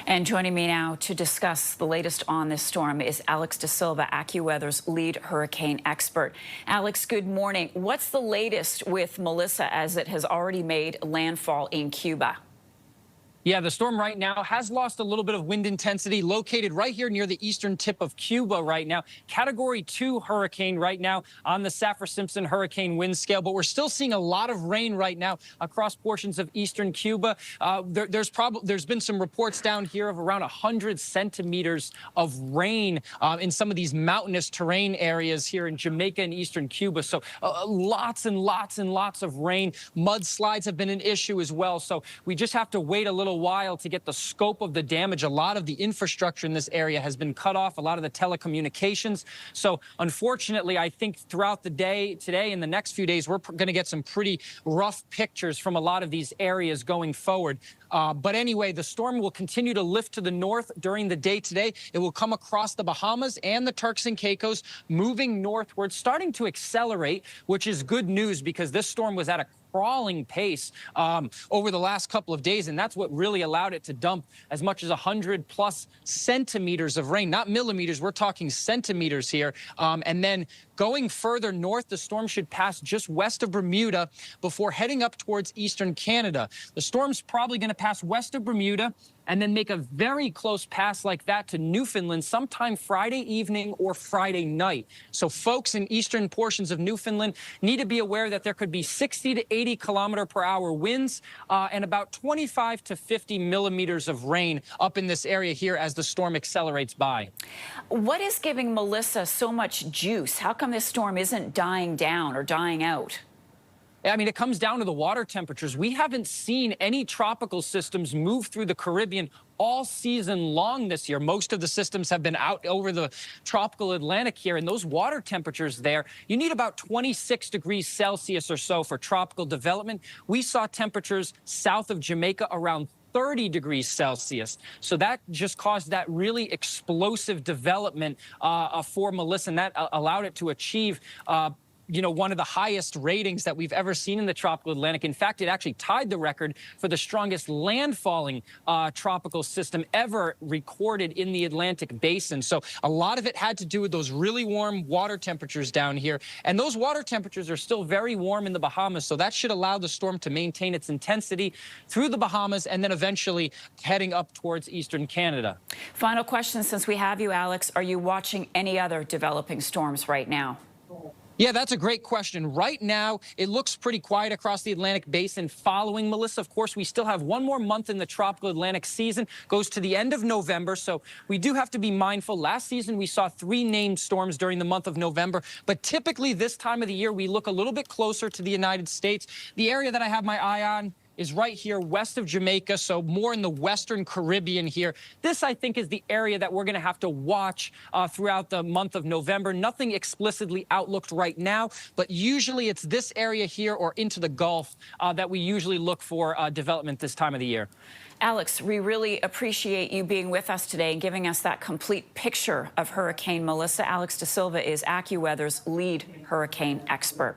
And joining me now to discuss the latest on this storm is Alex DaSilva, AccuWeather's lead hurricane expert. Alex, good morning. What's the latest with Melissa as it has already made landfall in Cuba? Yeah, the storm right now has lost a little bit of wind intensity, located right here near the eastern tip of Cuba right now. Category 2 hurricane right now on the Saffir-Simpson hurricane wind scale, but we're still seeing a lot of rain right now across portions of eastern Cuba. There's been some reports down here of around 100 centimeters of rain in some of these mountainous terrain areas here in Jamaica and eastern Cuba. So lots and lots and lots of rain. Mudslides have been an issue as well. So we just have to wait a little while to get the scope of the damage. A lot of the infrastructure in this area has been cut off, a lot of the telecommunications. So unfortunately, I think throughout the day today and the next few days, we're going to get some pretty rough pictures from a lot of these areas going forward. But anyway, the storm will continue to lift to the north during the day today. It will come across the Bahamas and the Turks and Caicos, moving northward, starting to accelerate, which is good news because this storm was at a crawling pace over the last couple of days, and that's what really allowed it to dump as much as 100+ centimeters of rain, not millimeters. We're talking centimeters here. And then going further north, the storm should pass just west of Bermuda before heading up towards eastern Canada. The storm's probably going to pass west of Bermuda and then make a very close pass like that to Newfoundland sometime Friday evening or Friday night. So folks in eastern portions of Newfoundland need to be aware that there could be 60 to 80 km/h winds and about 25 to 50 millimeters of rain up in this area here as the storm accelerates by. What is giving Melissa so much juice? How come this storm isn't dying down or dying out? I mean, it comes down to the water temperatures. We haven't seen any tropical systems move through the Caribbean all season long this year. Most of the systems have been out over the tropical Atlantic here, and those water temperatures there, you need about 26 degrees Celsius or so for tropical development. We saw temperatures south of Jamaica around 30 degrees Celsius. So that just caused that really explosive development for Melissa, and that allowed it to achieve one of the highest ratings that we've ever seen in the tropical Atlantic. In fact, it actually tied the record for the strongest landfalling tropical system ever recorded in the Atlantic basin. So a lot of it had to do with those really warm water temperatures down here. And those water temperatures are still very warm in the Bahamas. So that should allow the storm to maintain its intensity through the Bahamas and then eventually heading up towards eastern Canada. Final question, since we have you, Alex, are you watching any other developing storms right now? Yeah, that's a great question. Right now, it looks pretty quiet across the Atlantic basin following Melissa. Of course, we still have one more month in the tropical Atlantic season. Goes to the end of November, so we do have to be mindful. Last season, we saw 3 named storms during the month of November, but typically this time of the year, we look a little bit closer to the United States. The area that I have my eye on is right here west of Jamaica, so more in the western Caribbean here. This, I think, is the area that we're going to have to watch throughout the month of November. Nothing explicitly outlooked right now, but usually it's this area here or into the Gulf that we usually look for development this time of the year. Alex, we really appreciate you being with us today and giving us that complete picture of Hurricane Melissa. Alex DaSilva is AccuWeather's lead hurricane expert.